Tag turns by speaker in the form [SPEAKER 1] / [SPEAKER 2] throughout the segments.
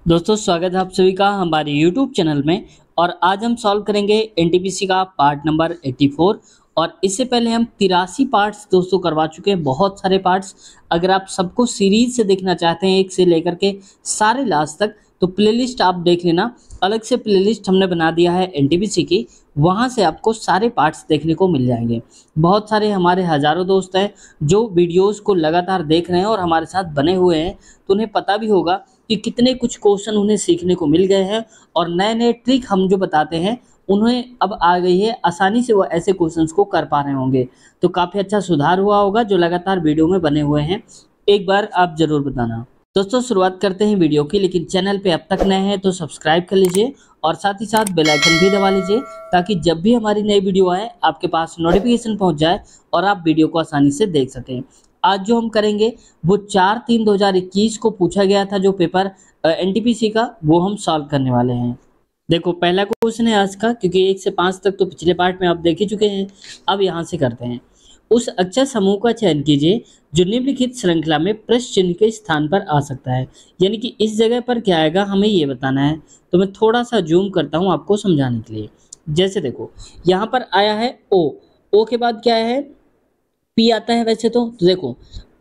[SPEAKER 1] दोस्तों स्वागत है आप सभी का हमारे YouTube चैनल में। और आज हम सॉल्व करेंगे एनटीपीसी का पार्ट नंबर 84। और इससे पहले हम 83 पार्ट्स दोस्तों करवा चुके हैं, बहुत सारे पार्ट्स। अगर आप सबको सीरीज से देखना चाहते हैं एक से लेकर के सारे लास्ट तक, तो प्लेलिस्ट आप देख लेना। अलग से प्लेलिस्ट हमने बना दिया है एनटीपीसी की, वहाँ से आपको सारे पार्ट्स देखने को मिल जाएंगे। बहुत सारे हमारे हज़ारों दोस्त हैं जो वीडियोज़ को लगातार देख रहे हैं और हमारे साथ बने हुए हैं, तो उन्हें पता भी होगा कि कितने कुछ क्वेश्चन उन्हें सीखने को मिल गए हैं। और नए नए ट्रिक हम जो बताते हैं उन्हें अब आ गई है, आसानी से वो ऐसे क्वेश्चंस को कर पा रहे होंगे। तो काफ़ी अच्छा सुधार हुआ होगा जो लगातार वीडियो में बने हुए हैं। एक बार आप ज़रूर बताना। दोस्तों शुरुआत करते हैं वीडियो की, लेकिन चैनल पे अब तक नए हैं तो सब्सक्राइब कर लीजिए और साथ ही साथ बेल आइकन भी दबा लीजिए, ताकि जब भी हमारी नई वीडियो आए आपके पास नोटिफिकेशन पहुंच जाए और आप वीडियो को आसानी से देख सकें। आज जो हम करेंगे वो 4/3/2021 को पूछा गया था जो पेपर एनटीपीसी का, वो हम सॉल्व करने वाले हैं। देखो पहला क्वेश्चन है आज का, क्योंकि 1 से 5 तक तो पिछले पार्ट में आप देख ही चुके हैं। अब यहाँ से करते हैं। उस अक्षर समूह का चयन कीजिए जो निम्नलिखित श्रृंखला में प्रश्न चिन्ह के स्थान पर आ सकता है। यानी कि इस जगह पर क्या आएगा हमें ये बताना है। तो मैं थोड़ा सा जूम करता हूँ आपको समझाने के लिए। जैसे देखो यहाँ पर आया है ओ के बाद क्या है, पी आता है वैसे तो देखो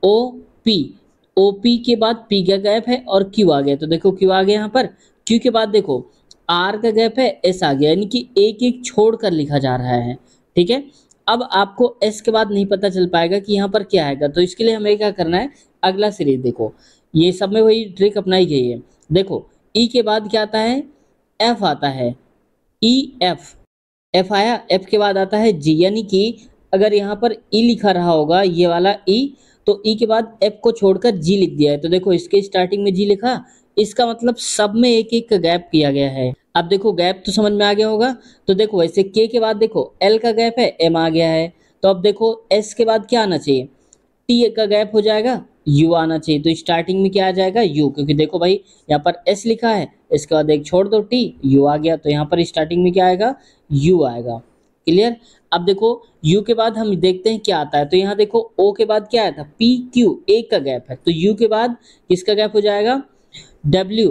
[SPEAKER 1] ओ पी के बाद पी का गैप है और क्यू आ गया। तो देखो क्यू आ गया यहाँ पर, क्यू के बाद देखो आर का गैप है, एस आ गया, यानी कि एक एक छोड़ कर लिखा जा रहा है। ठीक है, अब आपको एस के बाद नहीं पता चल पाएगा कि यहाँ पर क्या आएगा, तो इसके लिए हमें क्या करना है, अगला सीरीज देखो। ये सब में वही ट्रिक अपनाई गई है। देखो ई के बाद क्या आता है, एफ आता है, एफ आया, एफ के बाद आता है जी। यानी कि अगर यहाँ पर ई लिखा रहा होगा ये वाला ई, तो ई के बाद एफ को छोड़कर जी लिख दिया है। तो देखो इसके स्टार्टिंग में जी लिखा, इसका मतलब सब में एक एक का गैप किया गया है। अब देखो गैप तो समझ में आ गया होगा। तो देखो वैसे के बाद देखो एल का गैप है, एम आ गया है। तो अब देखो एस के बाद क्या आना चाहिए, टी का गैप हो जाएगा, यू आना चाहिए। तो स्टार्टिंग में क्या आ जाएगा, यू, क्योंकि देखो भाई यहाँ पर एस लिखा है, इसके बाद एक छोड़ दो टी, यू आ गया। तो यहाँ पर स्टार्टिंग में क्या आएगा, यू आएगा। क्लियर। अब देखो यू के बाद हम देखते हैं क्या आता है। तो यहाँ देखो ओ के बाद क्या आया था, पी क्यू, एक का गैप है। तो यू के बाद किसका गैप हो जाएगा, डब्ल्यू।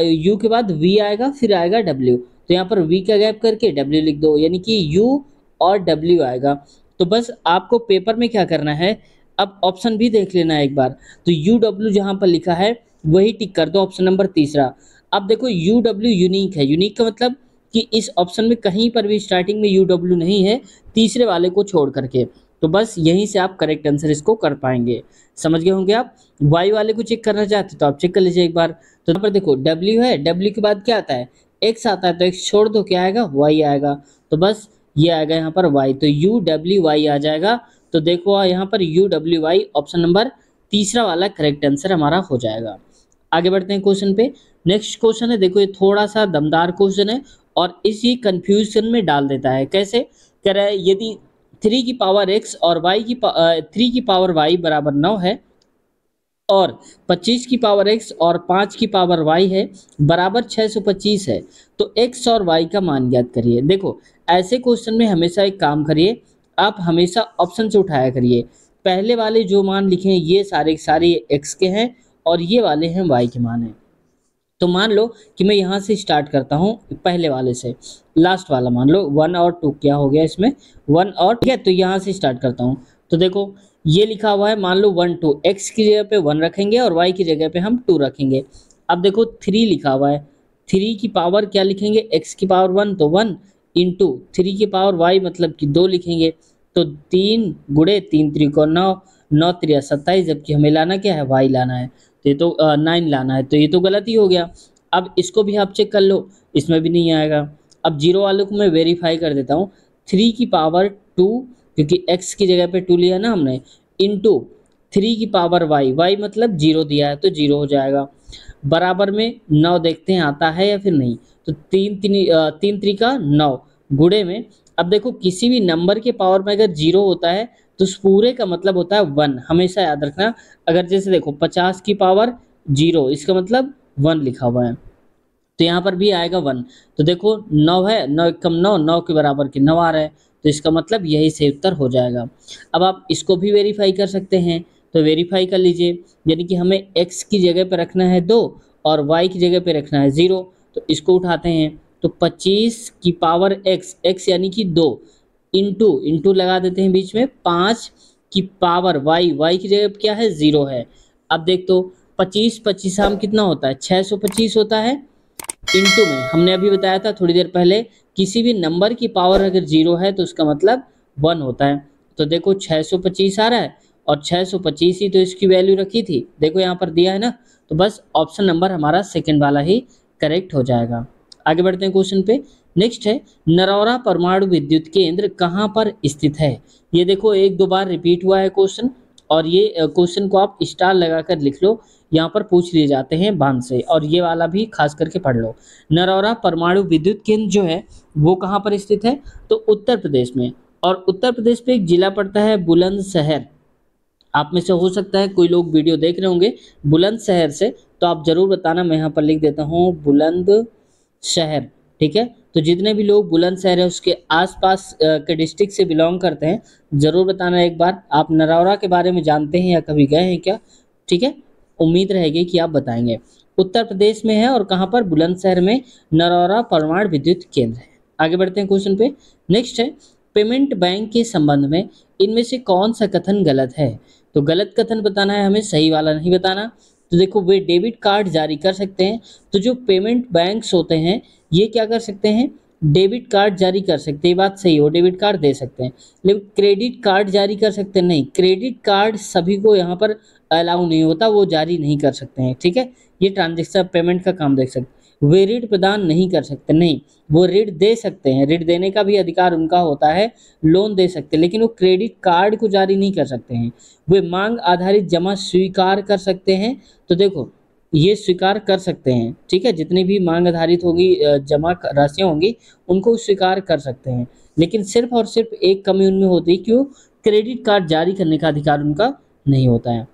[SPEAKER 1] यू के बाद वी आएगा, फिर आएगा डब्ल्यू। तो यहाँ पर वी का गैप करके डब्ल्यू लिख दो, यानी कि यू और डब्ल्यू आएगा। तो बस आपको पेपर में क्या करना है, अब ऑप्शन भी देख लेना है एक बार। तो यू डब्ल्यू जहाँ पर लिखा है वही टिक कर दो, ऑप्शन नंबर तीसरा। अब देखो यू डब्ल्यू यूनिक है, यूनिक का मतलब कि इस ऑप्शन में कहीं पर भी स्टार्टिंग में यू डब्ल्यू नहीं है, तीसरे वाले को छोड़ करके। तो बस यहीं से आप करेक्ट आंसर इसको कर पाएंगे। समझ गए होंगे आप। वाई वाले को चेक करना चाहते तो आप चेक कर लीजिए एक बार। तो यहाँ पर देखो डब्ल्यू है, डब्ल्यू के बाद क्या आता है, एक्स आता है। तो एक्स छोड़ दो, क्या आएगा, वाई आएगा। तो बस ये आएगा यहाँ पर वाई, तो यू डब्ल्यू वाई आ जाएगा। तो देखो यहाँ पर U W why option number तीसरा वाला करेक्ट आंसर हमारा हो जाएगा। आगे बढ़ते हैं क्वेश्चन पे। नेक्स्ट क्वेश्चन है, देखो ये थोड़ा सा दमदार क्वेश्चन है और इसी कंफ्यूजन में डाल देता है। कैसे कह रहा है, यदि 3 की पावर x और 3 की पावर y बराबर 9 है और 25 की पावर x और 5 की पावर y है बराबर 625 है, तो x और y का मान ज्ञात करिए। देखो ऐसे क्वेश्चन में हमेशा एक काम करिए, आप हमेशा ऑप्शन से उठाया करिए। पहले वाले जो मान लिखे हैं ये सारे x के हैं और ये वाले हैं y के मान हैं। तो मान लो कि मैं यहाँ से स्टार्ट करता हूँ पहले वाले से, लास्ट वाला मान लो 1 और 2 क्या हो गया इसमें, 1 और, ठीक है। तो यहाँ से स्टार्ट करता हूँ। तो देखो ये लिखा हुआ है, मान लो 1 2, x की जगह पे 1 रखेंगे और y की जगह पे हम 2 रखेंगे। अब देखो 3 लिखा हुआ है, 3 की पावर क्या लिखेंगे, x की पावर 1 तो 1 इंटू 3 की पावर y मतलब कि 2 लिखेंगे। तो 3 गुणे 3 त्रिकोण 9, 9 त्रिया 27, जबकि हमें लाना क्या है, y लाना है। तो ये तो 9 लाना है, तो ये तो गलती हो गया। अब इसको भी आप चेक कर लो, इसमें भी नहीं आएगा। अब जीरो वाले को मैं वेरीफाई कर देता हूँ। 3 की पावर 2, क्योंकि x की जगह पे 2 लिया ना हमने, इंटू 3 की पावर y मतलब 0 दिया है तो 0 हो जाएगा। बराबर में 9 देखते हैं आता है या फिर नहीं। तो 3 त्रिका 9 गुणे में, अब देखो किसी भी नंबर के पावर में अगर 0 होता है तो उस पूरे का मतलब होता है 1, हमेशा याद रखना। अगर जैसे देखो 50 की पावर 0, इसका मतलब 1 लिखा हुआ है, तो यहाँ पर भी आएगा 1। तो देखो 9 है, 9 कम 9, 9 के बराबर के 9 आ रहा है, तो इसका मतलब यही सही उत्तर हो जाएगा। अब आप इसको भी वेरीफाई कर सकते हैं, तो वेरीफाई कर लीजिए। यानी कि हमें x की जगह पर रखना है 2 और y की जगह पे रखना है 0, तो इसको उठाते हैं तो 25 की पावर x, x यानी कि 2 इंटू लगा देते हैं बीच में 5 की पावर y, y की जगह पे क्या है 0 है। अब देख तो 25 25 हम कितना होता है 625 होता है, इंटू में हमने अभी बताया था थोड़ी देर पहले किसी भी नंबर की पावर अगर 0 है तो उसका मतलब 1 होता है। तो देखो 625 आ रहा है और 625 ही तो इसकी वैल्यू रखी थी, देखो यहाँ पर दिया है ना, तो बस ऑप्शन नंबर हमारा सेकंड वाला ही करेक्ट हो जाएगा। आगे बढ़ते हैं क्वेश्चन पे। नेक्स्ट है नरौरा परमाणु विद्युत केंद्र कहाँ पर स्थित है। ये देखो एक दो बार रिपीट हुआ है क्वेश्चन, और ये क्वेश्चन को आप स्टार लगाकर लिख लो, यहाँ पर पूछ लिए जाते हैं बांध से, और ये वाला भी खास करके पढ़ लो। नरौरा परमाणु विद्युत केंद्र जो है वो कहाँ पर स्थित है, तो उत्तर प्रदेश में, और उत्तर प्रदेश पे एक जिला पड़ता है बुलंदशहर। आप में से हो सकता है कोई लोग वीडियो देख रहे होंगे बुलंदशहर से, तो आप जरूर बताना, मैं यहाँ पर लिख देता हूँ बुलंदशहर, ठीक है। तो जितने भी लोग बुलंदशहर है उसके आसपास के डिस्ट्रिक्ट से बिलोंग करते हैं, जरूर बताना एक बार आप नरौरा के बारे में जानते हैं या कभी गए हैं क्या, ठीक है। उम्मीद रहेगी कि आप बताएंगे। उत्तर प्रदेश में है और कहाँ पर, बुलंदशहर में नरौरा परमाणु विद्युत केंद्र है। आगे बढ़ते हैं क्वेश्चन पे। नेक्स्ट है पेमेंट बैंक के संबंध में इनमें से कौन सा कथन गलत है। तो गलत कथन बताना है हमें, सही वाला नहीं बताना। तो देखो वे डेबिट कार्ड जारी कर सकते हैं, तो जो पेमेंट बैंक्स होते हैं ये क्या कर सकते हैं, डेबिट कार्ड जारी कर सकते हैं, बात सही हो, डेबिट कार्ड दे सकते हैं, लेकिन क्रेडिट कार्ड जारी कर सकते हैं नहीं, क्रेडिट कार्ड सभी को यहाँ पर अलाउ नहीं होता, वो जारी नहीं कर सकते हैं, ठीक है। ये ट्रांजेक्शन पेमेंट का काम देख सकते हैं। वे ऋण प्रदान नहीं कर सकते, नहीं, वो ऋण दे सकते हैं, ऋण देने का भी अधिकार उनका होता है, लोन दे सकते हैं, लेकिन वो क्रेडिट कार्ड को जारी नहीं कर सकते हैं। वे मांग आधारित जमा स्वीकार कर सकते हैं, तो देखो ये स्वीकार कर सकते हैं, ठीक है, जितनी भी मांग आधारित होगी जमा राशियाँ होंगी उनको स्वीकार कर सकते हैं, लेकिन सिर्फ और सिर्फ एक कमी उनमें होती है, क्यों, क्रेडिट कार्ड जारी करने का अधिकार उनका नहीं होता है।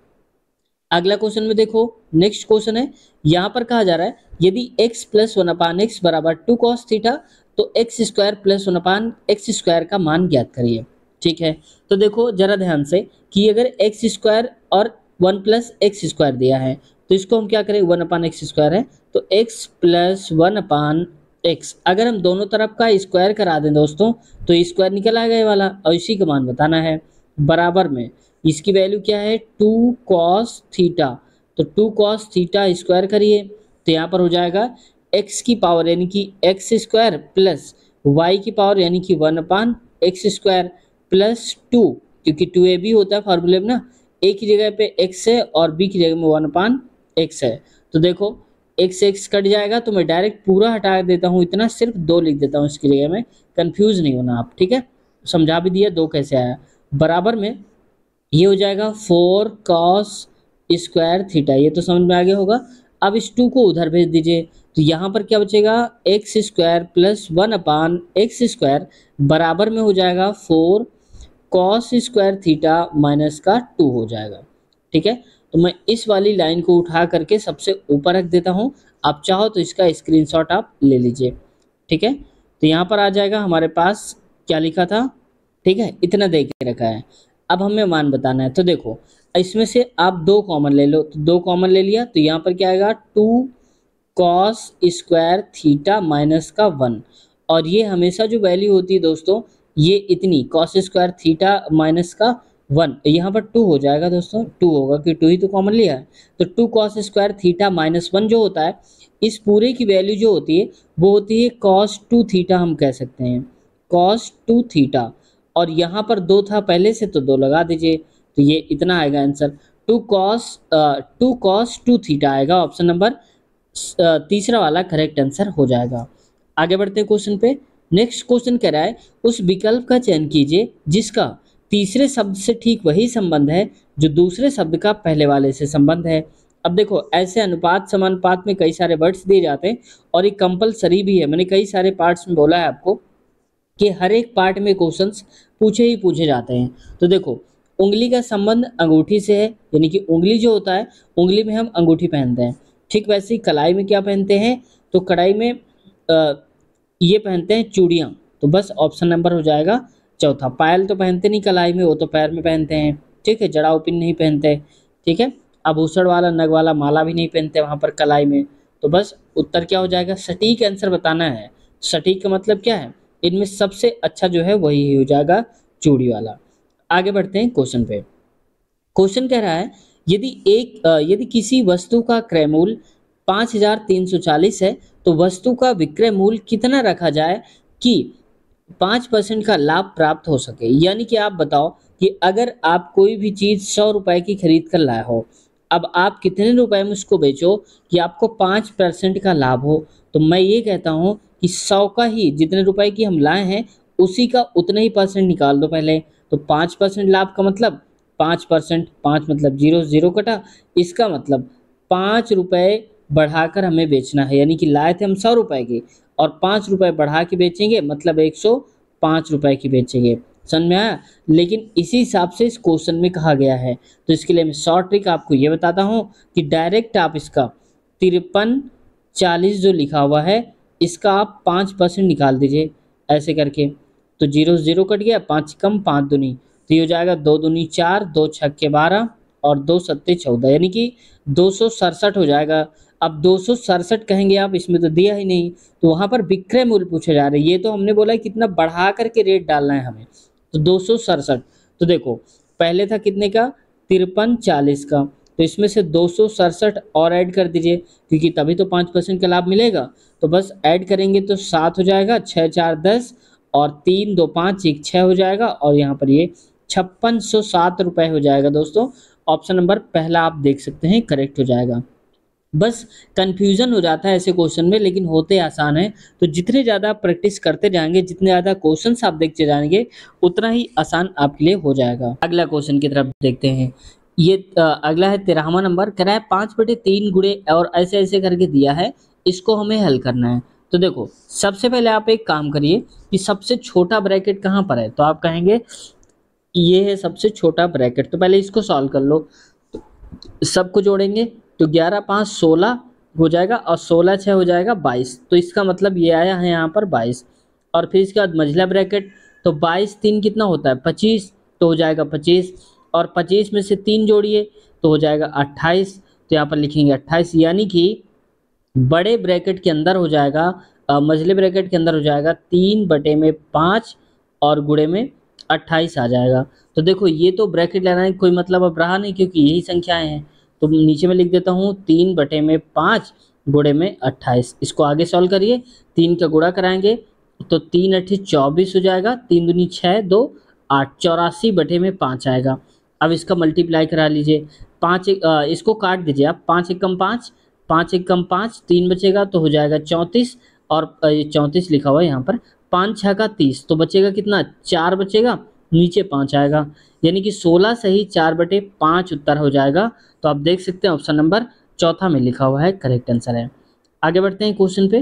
[SPEAKER 1] अगला क्वेश्चन में देखो, नेक्स्ट क्वेश्चन है, यहाँ पर कहा जा रहा है यदि x प्लस 1/x बराबर 2 cos थीटा तो x square plus 1/x square का मान ज्ञात करिए, ठीक है। तो देखो जरा ध्यान से कि अगर x स्क्वायर और 1 प्लस एक्स स्क्वायर दिया है तो इसको हम क्या करें, 1/x स्क्वायर है तो x प्लस 1/x, अगर हम दोनों तरफ का स्क्वायर करा दें दोस्तों तो स्क्वायर निकल आएगा ये वाला, और इसी का मान बताना है। बराबर में इसकी वैल्यू क्या है 2 cos थीटा, तो 2 cos थीटा स्क्वायर करिए तो यहाँ पर हो जाएगा x की पावर यानी कि x स्क्वायर प्लस y की पावर यानी कि 1/x स्क्वायर प्लस 2, क्योंकि 2ab होता है फार्मूले में ना, a की जगह पे x है और b की जगह में 1/x है, तो देखो x कट जाएगा, तो मैं डायरेक्ट पूरा हटा देता हूँ, इतना सिर्फ 2 लिख देता हूँ इसकी जगह में, कंफ्यूज नहीं होना आप, ठीक है। समझा भी दिया 2 कैसे आया। बराबर में ये हो जाएगा 4 cos स्क्वायर थीटा, ये तो समझ में आ गया होगा। अब इस 2 को उधर भेज दीजिए, तो यहाँ पर क्या बचेगा x square plus 1/x square बराबर में हो जाएगा 4 cos स्क्वायर थीटा माइनस का 2 हो जाएगा, ठीक है। तो मैं इस वाली लाइन को उठा करके सबसे ऊपर रख देता हूँ, आप चाहो तो इसका स्क्रीनशॉट आप ले लीजिए, ठीक है। तो यहाँ पर आ जाएगा हमारे पास क्या लिखा था, ठीक है, इतना दे के रखा है। अब हमें मान बताना है, तो देखो इसमें से आप 2 कॉमन ले लो, तो 2 कॉमन ले लिया तो यहाँ पर क्या आएगा 2 cos स्क्वायर थीटा माइनस का 1, और ये हमेशा जो वैल्यू होती है दोस्तों ये इतनी cos स्क्वायर थीटा माइनस का 1, यहाँ पर 2 हो जाएगा दोस्तों, 2 होगा कि 2 ही तो कॉमन लिया है, तो 2 cos स्क्वायर थीटा माइनस 1 जो होता है इस पूरे की वैल्यू जो होती है वो होती है cos 2 थीटा, हम कह सकते हैं cos 2 थीटा, और यहाँ पर 2 था पहले से तो 2 लगा दीजिए, तो ये इतना आएगा आंसर 2 cos 2 थीटा आएगा, ऑप्शन नंबर तीसरा वाला करेक्ट आंसर हो जाएगा। आगे बढ़ते हैं क्वेश्चन पे। नेक्स्ट क्वेश्चन कह रहा है उस विकल्प का चयन कीजिए जिसका तीसरे शब्द से ठीक वही संबंध है जो दूसरे शब्द का पहले वाले से संबंध है। अब देखो ऐसे अनुपात समानुपात में कई सारे वर्ड्स दिए जाते हैं और ये कंपलसरी भी है, मैंने कई सारे पार्ट्स में बोला है आपको कि हर एक पार्ट में क्वेश्चंस पूछे जाते हैं। तो देखो उंगली का संबंध अंगूठी से है, यानी कि उंगली जो होता है उंगली में हम अंगूठी पहनते हैं, ठीक वैसे ही कलाई में क्या पहनते हैं, तो कड़ाई में ये पहनते हैं चूड़ियाँ, तो बस ऑप्शन नंबर हो जाएगा चौथा। पायल तो पहनते नहीं कलाई में, वो तो पैर में पहनते हैं, ठीक है, जड़ाऊ पिन नहीं पहनते, ठीक है, आभूषण वाला नग वाला माला भी नहीं पहनते वहाँ पर कलाई में, तो बस उत्तर क्या हो जाएगा, सटीक आंसर बताना है। सटीक का मतलब क्या है, इनमें सबसे अच्छा जो है वही हो जाएगा चूड़ी वाला। आगे बढ़ते हैं क्वेश्चन पे। क्वेश्चन कह रहा है यदि किसी वस्तु का क्रय मूल्य 5,340 है तो वस्तु का विक्रय मूल्य कितना रखा जाए कि 5% का लाभ प्राप्त हो सके। यानी कि आप बताओ कि अगर आप कोई भी चीज 100 रुपए की खरीद कर लाए हो, अब आप कितने रुपए में उसको बेचो कि आपको 5% का लाभ हो। तो मैं ये कहता हूँ कि 100 का ही जितने रुपए की हम लाए हैं उसी का उतना ही परसेंट निकाल दो पहले। तो 5% लाभ का मतलब 5%, 5 मतलब 0, 0 कटा, इसका मतलब 5 रुपए बढ़ाकर हमें बेचना है। यानी कि लाए थे हम 100 रुपए की और 5 रुपए बढ़ा के बेचेंगे, मतलब 105 रुपए की बेचेंगे। समझ में आया? लेकिन इसी हिसाब से इस क्वेश्चन में कहा गया है। तो इसके लिए मैं शॉर्ट ट्रिक आपको ये बताता हूँ कि डायरेक्ट आप इसका 5340 जो लिखा हुआ है इसका आप 5% निकाल दीजिए ऐसे करके। तो 0 0 कट गया, 5 कम 5 दूनी, तो ये हो जाएगा 2 दूनी 4, 2 छक्के 12 और 2 सत्ते 14, यानी कि 267 हो जाएगा। अब 267 कहेंगे आप, इसमें तो दिया ही नहीं, तो वहां पर विक्रय मूल्य पूछे जा रहे हैं। ये तो हमने बोला है कितना बढ़ा करके रेट डालना है हमें, तो 267। तो देखो पहले था कितने का, 5340 का, तो इसमें से 267 और ऐड कर दीजिए क्योंकि तभी तो 5% का लाभ मिलेगा। तो बस ऐड करेंगे तो 7 हो जाएगा, 6 4 10 और 3 2 5 1 6 हो जाएगा और यहाँ पर ये 5607 रुपये हो जाएगा दोस्तों। ऑप्शन नंबर पहला आप देख सकते हैं करेक्ट हो जाएगा। बस कंफ्यूजन हो जाता है ऐसे क्वेश्चन में, लेकिन होते आसान है। तो जितने ज़्यादा प्रैक्टिस करते जाएंगे, जितने ज़्यादा क्वेश्चंस आप देखते जाएंगे, उतना ही आसान आपके लिए हो जाएगा। अगला क्वेश्चन की तरफ देखते हैं। ये अगला है 13वां नंबर, कह रहा है 5/3 गुणे और ऐसे ऐसे करके दिया है, इसको हमें हल करना है। तो देखो सबसे पहले आप एक काम करिए कि सबसे छोटा ब्रैकेट कहाँ पर है, तो आप कहेंगे ये है सबसे छोटा ब्रैकेट, तो पहले इसको सॉल्व कर लो। सबको जोड़ेंगे तो 11 5 16 हो जाएगा और 16 6 हो जाएगा 22, तो इसका मतलब ये आया है यहाँ पर 22। और फिर इसके बाद मझला ब्रैकेट, तो 22 3 कितना होता है 25, तो हो जाएगा 25 और 25 में से 3 जोड़िए तो हो जाएगा 28, तो यहाँ पर लिखेंगे 28। यानी कि बड़े ब्रैकेट के अंदर हो जाएगा मझले ब्रैकेट के अंदर हो जाएगा 3/5 और गुणे में 28 आ जाएगा। तो देखो ये तो ब्रैकेट लगाने का कोई मतलब अब रहा नहीं क्योंकि यही संख्याएं हैं। तो नीचे में लिख देता हूँ 3/5 गुणे में 28। इसको आगे सॉल्व करिए, 3 का गुणा कराएंगे तो 3 8 24 हो जाएगा, 3 दूनी 6 2 8, 84/5 आएगा। अब इसका मल्टीप्लाई करा लीजिए, इसको काट दीजिए आप, 5 एकम 5, 5 एकम 5, 3 बचेगा तो हो जाएगा 34 और 34 लिखा हुआ है यहाँ पर, 5 6 का 30, तो बचेगा कितना 4 बचेगा, नीचे 5 आएगा, यानी कि 16 सही 4/5 उत्तर हो जाएगा। तो आप देख सकते हैं ऑप्शन नंबर चौथा में लिखा हुआ है करेक्ट आंसर है। आगे बढ़ते हैं क्वेश्चन पे।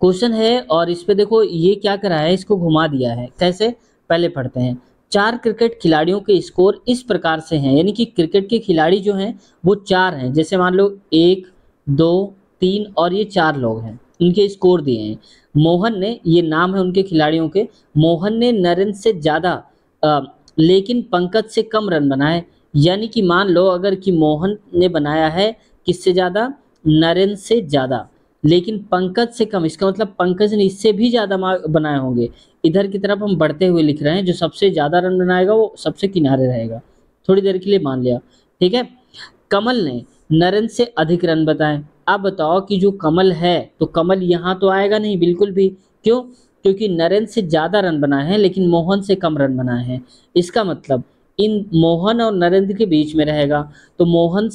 [SPEAKER 1] क्वेश्चन है और इस पे देखो ये क्या करा है, इसको घुमा दिया है, कैसे पहले पढ़ते हैं। 4 क्रिकेट खिलाड़ियों के स्कोर इस प्रकार से हैं, यानी कि क्रिकेट के खिलाड़ी जो हैं वो 4 हैं, जैसे मान लो 1 2 3 और ये 4 लोग हैं, इनके स्कोर दिए हैं। मोहन ने, ये नाम है उनके खिलाड़ियों के, मोहन ने नरेंद्र से ज़्यादा लेकिन पंकज से कम रन बनाए। यानी कि मान लो अगर कि मोहन ने बनाया है किससे ज़्यादा, नरेंद्र से ज़्यादा, लेकिन पंकज से कम, इसका मतलब पंकज ने इससे भी ज़्यादा बनाए होंगे। इधर की तरफ हम बढ़ते हुए लिख रहे हैं, जो सबसे ज़्यादा रन बनाएगा वो सबसे किनारे रहेगा। थोड़ी देर के लिए मान लिया, ठीक है। कमल ने नरेंद्र से अधिक रन बताए। अब बताओ कि जो कमल है, तो कमल यहाँ तो आएगा नहीं बिल्कुल भी, क्यों, क्योंकि नरेंद्र से ज़्यादा रन बनाए हैं लेकिन मोहन से कम रन बनाए हैं। इसका मतलब इन मोहन और नरेंद्र के बीच में रहेगा, तो मोहन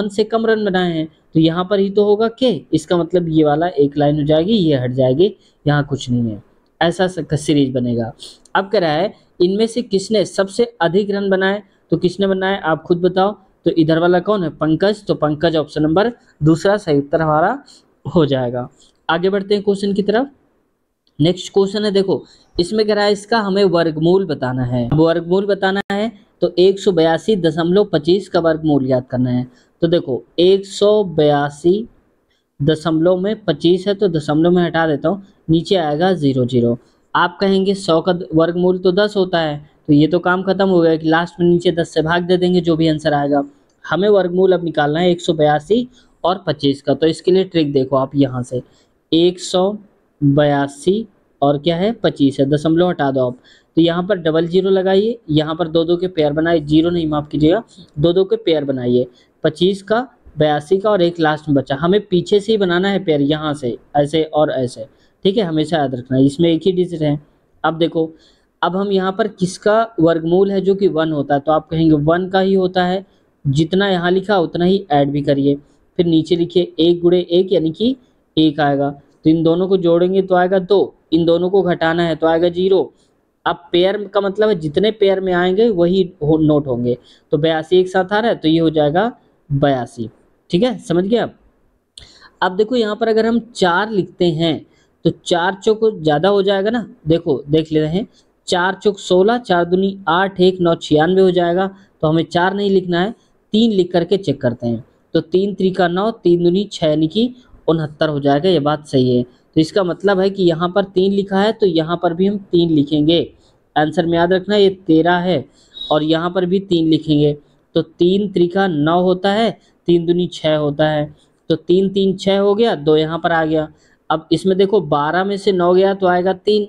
[SPEAKER 1] से कम रन बनाए हैं, तो यहाँ पर ही तो होगा के, इसका मतलब ये वाला एक लाइन हो जाएगी, ये हट जाएगी, यहाँ कुछ नहीं है, ऐसा सीरीज बनेगा। अब कह रहा है इनमें से किसने सबसे अधिक रन बनाए, तो किसने बनाए आप खुद बताओ। तो इधर वाला कौन है, पंकज, तो पंकज ऑप्शन नंबर दूसरा सही उत्तर हमारा हो जाएगा। आगे बढ़ते हैं क्वेश्चन की तरफ। नेक्स्ट क्वेश्चन है, देखो इसमें कह रहा है इसका हमें वर्गमूल बताना है। अब वर्गमूल बताना है तो 182.25 का वर्गमूल याद करना है। तो देखो 182.25 है, तो दशमलव में हटा देता हूँ, नीचे आएगा 0 0। आप कहेंगे 100 का वर्गमूल तो 10 होता है, तो ये तो काम खत्म हो गया कि लास्ट में नीचे 10 से भाग दे देंगे जो भी आंसर आएगा। हमें वर्गमूल अब निकालना है 182 और 25 का। तो इसके लिए ट्रिक देखो आप यहाँ से 182 और क्या है 25 है, दशमलव हटा दो आप। तो यहाँ पर डबल जीरो लगाइए, यहाँ पर दो दो के पेयर बनाइए, जीरो नहीं माफ कीजिएगा, दो दो के पेयर बनाइए, 25 का 82 का और एक लास्ट में बचा। हमें पीछे से ही बनाना है पेयर, यहाँ से ऐसे और ऐसे, ठीक है, हमेशा याद रखना है, इसमें एक ही डिजिट है। अब देखो, अब हम यहाँ पर किसका वर्गमूल है जो कि 1 होता है, तो आप कहेंगे 1 का ही होता है, जितना यहाँ लिखा उतना ही ऐड भी करिए। फिर नीचे लिखिए 1 गुणे 1 यानी कि 1 आएगा, तो इन दोनों को जोड़ेंगे तो आएगा 2, इन दोनों को घटाना है तो आएगा 0। अब पेयर का मतलब है जितने पेयर में आएंगे वही नोट होंगे, तो 82 एक साथ आ रहा है तो ये हो जाएगा 82, ठीक है, समझ गए आप। अब देखो यहाँ पर अगर हम 4 लिखते हैं तो 4 चौक ज़्यादा हो जाएगा ना, देखो देख ले रहे हैं, 4 चौक 16, 4 दूनी 8, 1 9 96 हो जाएगा। तो हमें 4 नहीं लिखना है, 3 लिख करके चेक करते हैं। तो 3 त्रिका 9, 3 दूनी 6 यानी कि 69 हो जाएगा, ये बात सही है। तो इसका मतलब है कि यहाँ पर 3 लिखा है तो यहाँ पर भी हम 3 लिखेंगे। आंसर में याद रखना ये 13 है और यहाँ पर भी 3 लिखेंगे। तो 3 त्रिका 9 होता है, 3 दूनी 6 होता है, तो 3 3 6 हो गया, 2 यहाँ पर आ गया। अब इसमें देखो 12 में से 9 गया तो आएगा 3,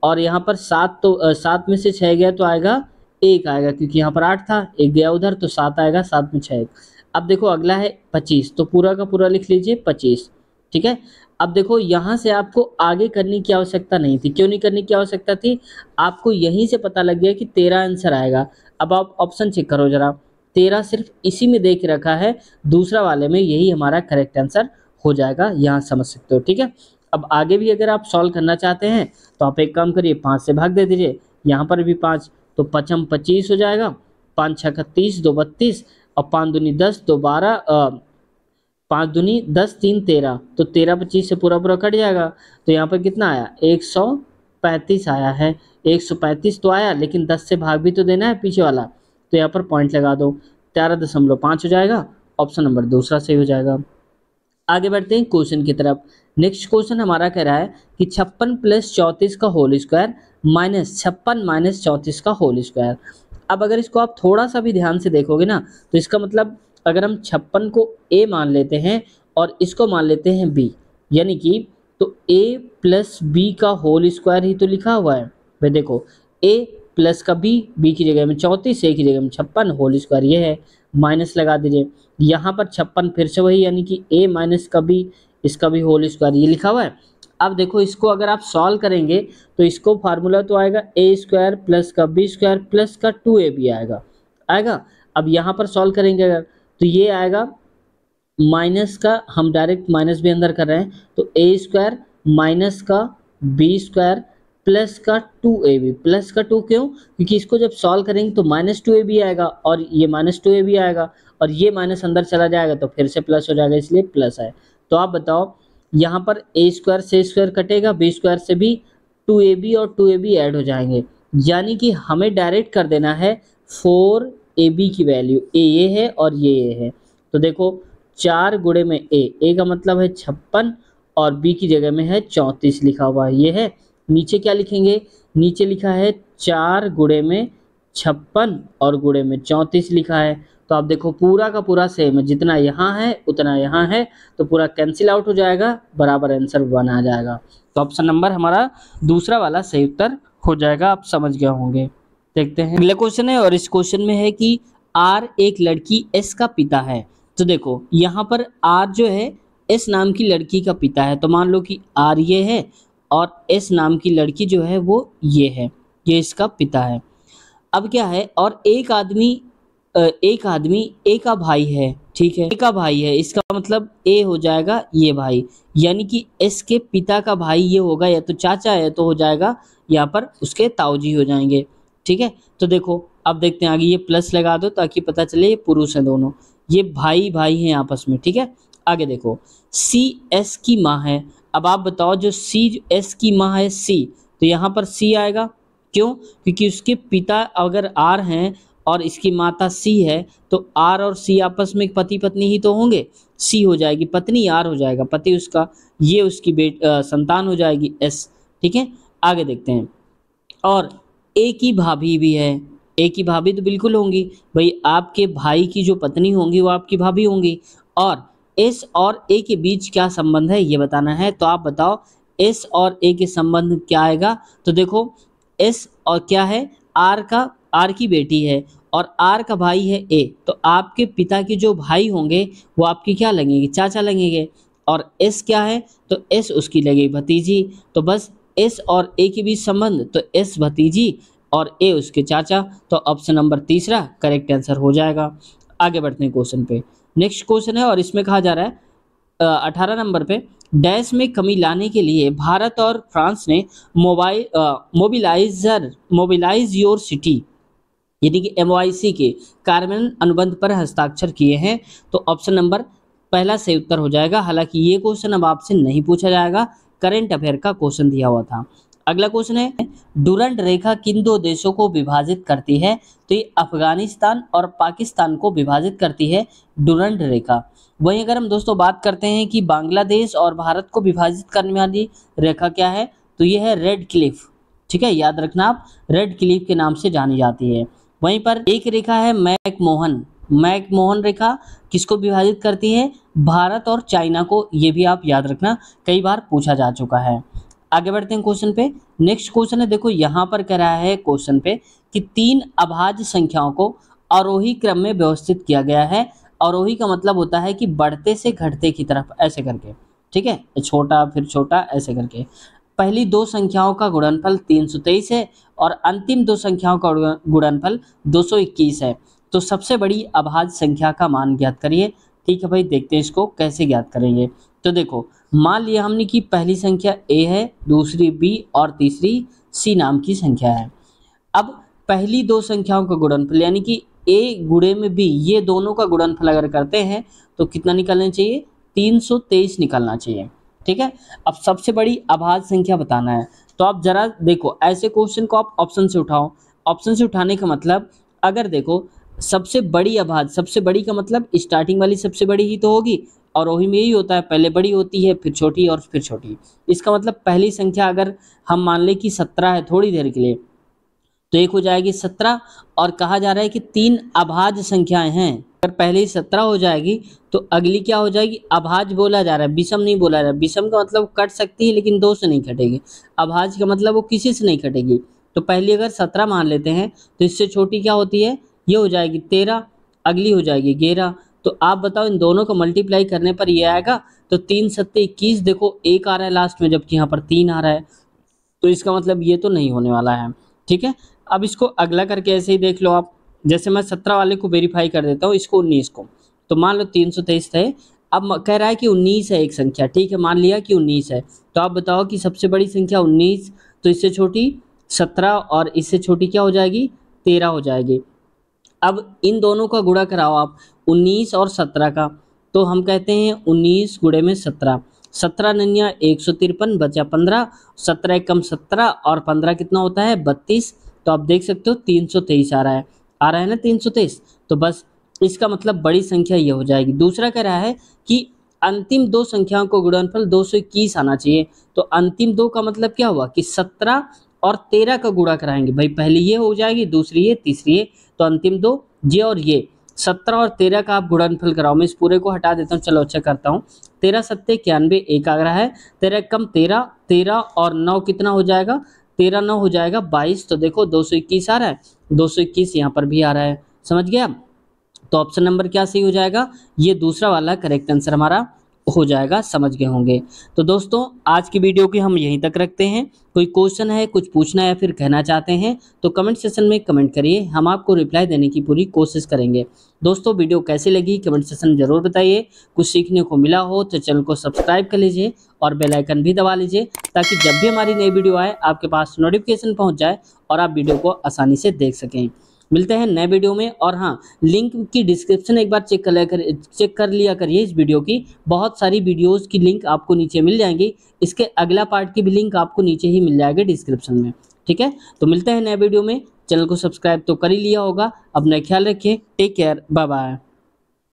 [SPEAKER 1] और यहाँ पर 7 तो 7 में से 6 गया तो आएगा 1 आएगा, क्योंकि यहाँ पर 8 था, 1 गया उधर तो 7 आएगा, 7 में 6। अब देखो अगला है 25, तो पूरा का पूरा लिख लीजिए 25, ठीक है। अब देखो यहाँ से आपको आगे करने की आवश्यकता नहीं थी, क्यों नहीं करने की आवश्यकता थी, आपको यहीं से पता लग गया कि 13 आंसर आएगा। अब आप ऑप्शन चेक करो जरा, 13 सिर्फ इसी में देख रखा है, दूसरा वाले में यही हमारा करेक्ट आंसर हो जाएगा, यहाँ समझ सकते हो, ठीक है। अब आगे भी अगर आप सॉल्व करना चाहते हैं तो आप एक काम करिए, 5 से भाग दे दीजिए, यहाँ पर भी 5, तो 5 25 हो जाएगा, 5 6 30, 2 32 और 5 दूनी 10, 2 12, 5 दूनी 10, 3 13, तो 13 25 से पूरा पूरा कट जाएगा। तो यहाँ पर कितना आया, 135 आया है, 135 तो आया, लेकिन 10 से भाग भी तो देना है पीछे वाला, तो यहाँ पर पॉइंट लगा दो, 13.5 हो जाएगा, ऑप्शन नंबर दूसरा सही हो जाएगा। आगे बढ़ते हैं क्वेश्चन की तरफ। नेक्स्ट क्वेश्चन हमारा कह रहा है कि 56 + 34 का होल स्क्वायर माइनस 56 - 34 का होल स्क्वायर। अब अगर इसको आप थोड़ा सा भी ध्यान से देखोगे ना, तो इसका मतलब अगर हम 56 को a मान लेते हैं और इसको मान लेते हैं b, यानी कि तो a + b का होल स्क्वायर ही तो लिखा हुआ है भाई। देखो a प्लस का b की जगह में 34, a की जगह में 56, होल स्क्वायर ये है, माइनस लगा दीजिए। यहाँ पर 56 फिर से वही, यानी कि a माइनस का b, इसका भी होल स्क्वायर ये लिखा हुआ है। अब देखो इसको अगर आप सॉल्व करेंगे तो इसको फार्मूला तो आएगा a² प्लस का b² प्लस का 2ab आएगा। अब यहाँ पर सॉल्व करेंगे अगर, तो ये आएगा माइनस का, हम डायरेक्ट माइनस भी अंदर कर रहे हैं, तो a² माइनस का b² प्लस का 2ab, प्लस का 2 क्यों, क्योंकि इसको जब सॉल्व करेंगे तो -2ab आएगा और ये -2ab आएगा और ये माइनस अंदर चला जाएगा तो फिर से प्लस हो जाएगा, इसलिए प्लस है। तो आप बताओ यहाँ पर a² से स्क्वायर कटेगा, b² से भी 2ab और 2ab ऐड हो जाएंगे, यानी कि हमें डायरेक्ट कर देना है 4ab की वैल्यू, a ये है और ये है। तो देखो 4 गुणे में a का मतलब है 56 और b की जगह में है 34 लिखा हुआ है, ये है। नीचे क्या लिखेंगे, नीचे लिखा है 4 गुणे में 56 और गुणे में 34 लिखा है। तो आप देखो पूरा का पूरा सेम है, जितना यहाँ है उतना यहाँ है, तो पूरा कैंसिल आउट हो जाएगा, बराबर आंसर 1 आ जाएगा। तो ऑप्शन नंबर हमारा दूसरा वाला सही उत्तर हो जाएगा, आप समझ गए होंगे। देखते हैं अगला क्वेश्चन है, और इस क्वेश्चन में है कि आर एक लड़की एस का पिता है। तो देखो यहाँ पर आर जो है एस नाम की लड़की का पिता है, तो मान लो कि आर ये है और एस नाम की लड़की जो है वो ये है, ये इसका पिता है। अब क्या है, और एक आदमी ए का भाई है, ठीक है, ए का भाई है, इसका मतलब ए हो जाएगा ये भाई, यानी कि एस के पिता का भाई ये होगा, या तो चाचा है तो हो जाएगा यहाँ पर उसके ताऊजी हो जाएंगे, ठीक है। तो देखो अब देखते हैं आगे, ये प्लस लगा दो ताकि पता चले ये पुरुष है दोनों, ये भाई भाई हैं आपस में, ठीक है। आगे देखो सी एस की माँ है। अब आप बताओ जो सी एस की माँ है सी, तो यहाँ पर सी आएगा, क्यों, क्योंकि उसके पिता अगर आर हैं और इसकी माता सी है, तो आर और सी आपस में पति पत्नी ही तो होंगे, सी हो जाएगी पत्नी, आर हो जाएगा पति उसका, ये उसकी संतान हो जाएगी एस, ठीक है। आगे देखते हैं, और ए की भाभी भी है, ए की भाभी तो बिल्कुल होंगी भाई, आपके भाई की जो पत्नी होंगी वो आपकी भाभी होंगी, और एस और ए के बीच क्या संबंध है ये बताना है। तो आप बताओ एस और ए के संबंध क्या आएगा। तो देखो एस और क्या है, आर की बेटी है और आर का भाई है ए, तो आपके पिता के जो भाई होंगे वो आपके क्या लगेंगे, चाचा लगेंगे। और एस क्या है, तो एस उसकी लगेगी भतीजी। तो बस एस और ए के बीच संबंध, तो एस भतीजी और ए उसके चाचा। तो ऑप्शन नंबर तीसरा करेक्ट आंसर हो जाएगा। आगे बढ़ते हैं क्वेश्चन पे। नेक्स्ट क्वेश्चन है और इसमें कहा जा रहा है 18 नंबर पे, डैश में कमी लाने के लिए भारत और फ्रांस ने मोबिलाइज योर सिटी यानी कि MOIC के कार्यान्वयन अनुबंध पर हस्ताक्षर किए हैं। तो ऑप्शन नंबर पहला सही उत्तर हो जाएगा। हालांकि ये क्वेश्चन अब आपसे नहीं पूछा जाएगा, करंट अफेयर का क्वेश्चन दिया हुआ था। अगला क्वेश्चन है, डुरंड रेखा किन दो देशों को विभाजित करती है। तो ये अफगानिस्तान और पाकिस्तान को विभाजित करती है डुरंड रेखा। वहीं अगर हम दोस्तों बात करते हैं कि बांग्लादेश और भारत को विभाजित करने वाली रेखा क्या है, तो ये है रेड क्लिफ। ठीक है, याद रखना आप, रेड क्लिफ के नाम से जानी जाती है। वहीं पर एक रेखा है मैकमोहन रेखा, किसको विभाजित करती है, भारत और चाइना को। ये भी आप याद रखना, कई बार पूछा जा चुका है। आगे बढ़ते हैं क्वेश्चन पे। नेक्स्ट क्वेश्चन है, देखो यहाँ पर कह रहा है क्वेश्चन पे कि 3 अभाज्य संख्याओं को आरोही क्रम में व्यवस्थित किया गया है। आरोही का मतलब होता है कि बढ़ते से घटते की तरफ, ऐसे करके। ठीक है, छोटा फिर छोटा ऐसे करके। पहली 2 संख्याओं का गुणनफल 323 है और अंतिम 2 संख्याओं का गुणनफल 221 है। तो सबसे बड़ी अभाज्य संख्या का मान ज्ञात करिए। ठीक है भाई, देखते हैं इसको कैसे ज्ञात करेंगे। तो देखो, मान लिया हमने कि पहली संख्या a है, दूसरी b और तीसरी c नाम की संख्या है। अब पहली 2 संख्याओं का गुणनफल यानी कि a गुणे में b, ये दोनों का गुणनफल अगर करते हैं तो कितना निकलना चाहिए, 323 निकलना चाहिए। ठीक है, अब सबसे बड़ी अभाज्य संख्या बताना है। तो आप जरा देखो, ऐसे क्वेश्चन को आप ऑप्शन से उठाओ। ऑप्शन से उठाने का मतलब, अगर देखो सबसे बड़ी अभाज्य, सबसे बड़ी का मतलब स्टार्टिंग वाली सबसे बड़ी ही तो होगी, और वही में यही होता है, पहले बड़ी होती है फिर छोटी और फिर छोटी। इसका मतलब पहली संख्या अगर हम मान लें कि 17 है थोड़ी देर के लिए, तो एक हो जाएगी 17, और कहा जा रहा है कि 3 अभाज्य संख्याएं हैं। अगर पहले ही 17 हो जाएगी तो अगली क्या हो जाएगी, अभाज्य बोला जा रहा है, विषम नहीं बोला जा रहा है। विषम का मतलब कट सकती है लेकिन 2 से नहीं कटेगी। अभाज्य का मतलब वो किसी से नहीं कटेगी। तो पहली अगर 17 मान लेते हैं तो इससे छोटी क्या होती है, ये हो जाएगी 13, अगली हो जाएगी 11। तो आप बताओ इन दोनों को मल्टीप्लाई करने पर ये आएगा। तो 3 सत्ते 21, देखो 1 आ रहा है लास्ट में जबकि यहाँ पर 3 आ रहा है, तो इसका मतलब ये तो नहीं होने वाला है। ठीक है, अब इसको अगला करके ऐसे ही देख लो आप। जैसे मैं 17 वाले को वेरीफाई कर देता हूँ, इसको 19 को, तो मान लो 323 थे। अब कह रहा है कि 19 है एक संख्या। ठीक है, मान लिया कि 19 है। तो आप बताओ कि सबसे बड़ी संख्या 19, तो इससे छोटी 17 और इससे छोटी क्या हो जाएगी, 13 हो जाएगी। अब इन दोनों का गुणा कराओ आप, 19 और 17 का। तो हम कहते हैं 19 गुणे में 17, 17 नन्या 153 बचा 15, 17 एकम 17 और 15 कितना होता है 32। तो आप देख सकते हो 323 आ रहा है ना 323। तो बस इसका मतलब बड़ी संख्या ये हो जाएगी। दूसरा कह रहा है कि अंतिम 2 संख्याओं को गुणनफल 221 आना चाहिए। तो अंतिम 2 का मतलब क्या हुआ कि 17 और 13 का गुणा कराएंगे। भाई पहली ये हो जाएगी, दूसरी ये, तीसरी ये, तो अंतिम 2 ये और ये। 17 और 13 का आप गुणनफल कराओ। मैं इस पूरे को हटा देता हूँ, चलो अच्छा करता हूँ। 13 सत्ते 91, 1 आ रहा है, 13 कम 13, 13 और 9 कितना हो जाएगा, 13 9 हो जाएगा 22। तो देखो 221 आ रहा है, 221 यहाँ पर भी आ रहा है। समझ गया? तो ऑप्शन नंबर क्या सही हो जाएगा, ये दूसरा वाला करेक्ट आंसर हमारा हो जाएगा। समझ गए होंगे। तो दोस्तों आज की वीडियो की हम यहीं तक रखते हैं। कोई क्वेश्चन है, कुछ पूछना या फिर कहना चाहते हैं तो कमेंट सेक्शन में कमेंट करिए, हम आपको रिप्लाई देने की पूरी कोशिश करेंगे। दोस्तों वीडियो कैसी लगी कमेंट सेक्शन में जरूर बताइए। कुछ सीखने को मिला हो तो चैनल को सब्सक्राइब कर लीजिए और बेल आइकन भी दबा लीजिए, ताकि जब भी हमारी नई वीडियो आए आपके पास नोटिफिकेशन पहुँच जाए और आप वीडियो को आसानी से देख सकें। मिलते हैं नए वीडियो में। और हाँ, लिंक की डिस्क्रिप्शन एक बार चेक कर लिया करिए इस वीडियो की। बहुत सारी वीडियोस की लिंक आपको नीचे मिल जाएंगी। इसके अगला पार्ट की भी लिंक आपको नीचे ही मिल जाएगी डिस्क्रिप्शन में। ठीक है, तो मिलते हैं नए वीडियो में। चैनल को सब्सक्राइब तो कर ही लिया होगा। अपना ख्याल रखिए, टेक केयर, बाय बाय।